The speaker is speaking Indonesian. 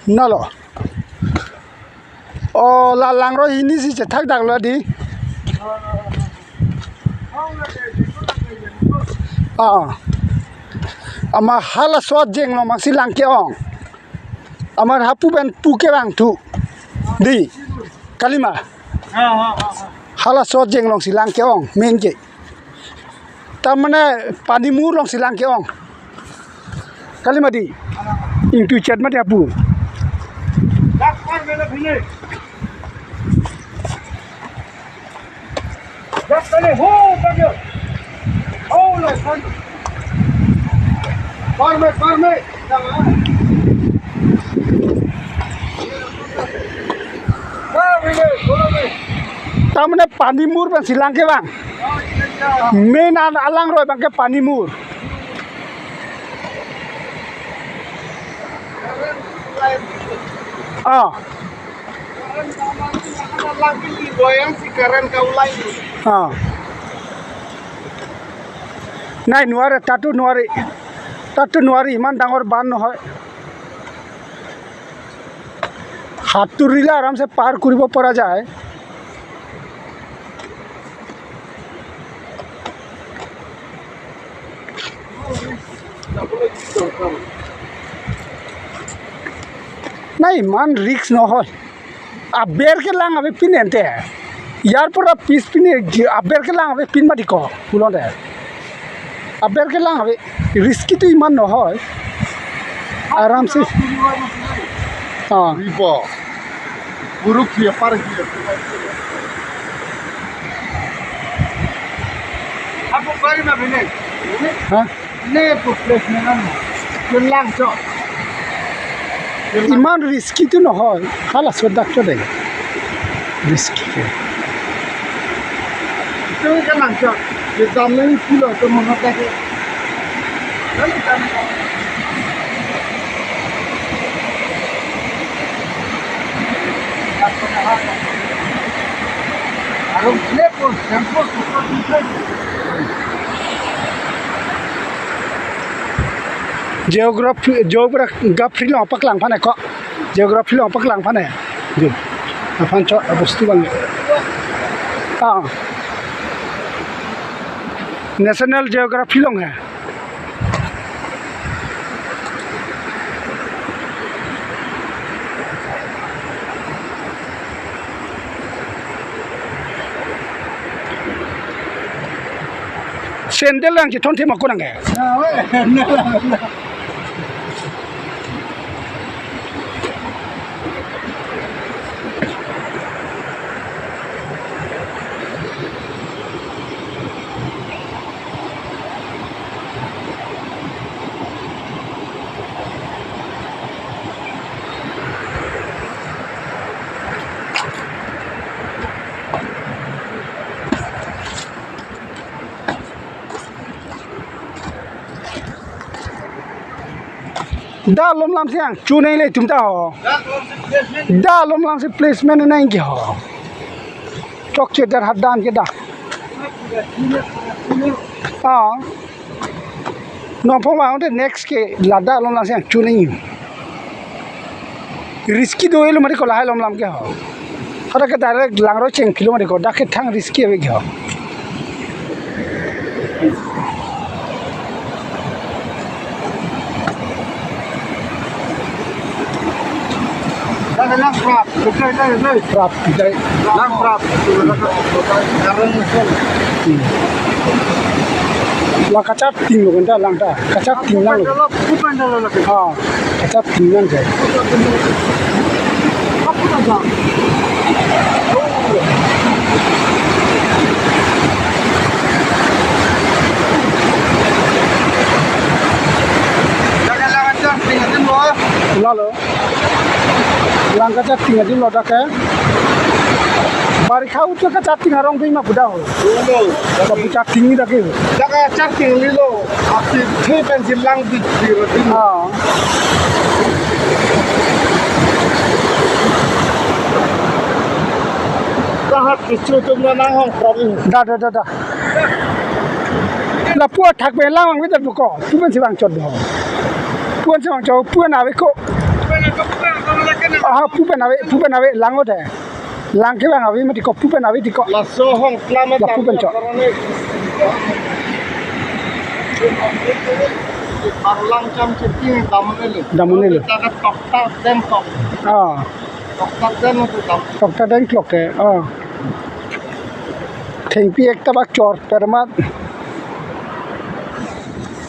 nalo o la lang ro ini si thak dak lo di ama hala swat jeng lo mak si lang ke ong amar hapu ben pu ke bang thu di kalima hala swat jeng long si lang ke ong men ke tamane pani mur long si lang ke ong kalima di intu chat ma dia pu tamane pani mur ban silang ke bang menan alang roi bang ke pani mur নাই নোৱাৰে তাতো নোৱাৰি ইমান ডাঙৰ বান নহয় হাতুৰিলে আৰামছে পাৰ কৰিব পৰা যায় নাই ইমান ৰিক্স নহয় আবেৰকে লাং আবে পিনেতে ইয়াৰ পৰা পিছ পিনে আবেৰকে লাং আবে পিন মাতি ক ফুলতে আবেৰকে লাং আবে ৰিস্কিটো ইমান নহয় আৰামছে ribo buruk dia parah dia apa kali na bine ne place menan lang cho ইমান ৰিস্কিটো নহয় খালা সদাকটো দে risky itu kan lang cho di dalam pulau tu mengata ke geography lo pak lang phane ko geography lo pak lang phane ju aphan cho bostu bang national geography long hai sendel lang thon the ma ko nang hai da lom lam siang chu nei le tum ta ho da lom lam se placement nei ki ho chok che dar hadan ke da no pho ma on next ke la da lom lam siang chu nei risky do elo mari ko la lom lam ke ho khara ke direct lang ro cheng kilo mari ko da ke thang risky ave ke ho lang prap lang prap la kacap ting lo ganda lang da kacap ting lang kacap ting lang jai lalu lang kacap ting adi lo da ke bari khau cho kacap ting arong dei ma buda ho da buka ting ni da ke jaga chatting lilo api the pencil lang di kahat kichu tum na nang hong problem da la pu thak be lang ang ko tu ben si bang chot ho puan si bang chot puan a be ko ha pupen awe lango de langke bang awe mati ko pupen awe di ko lasso hong klama La pupen cok. Parlang cam ceting Damunelu. damunelu kita tokta dan tok tokta dan itu dam Dokter dan klok ke theng pi ekta bak chor permat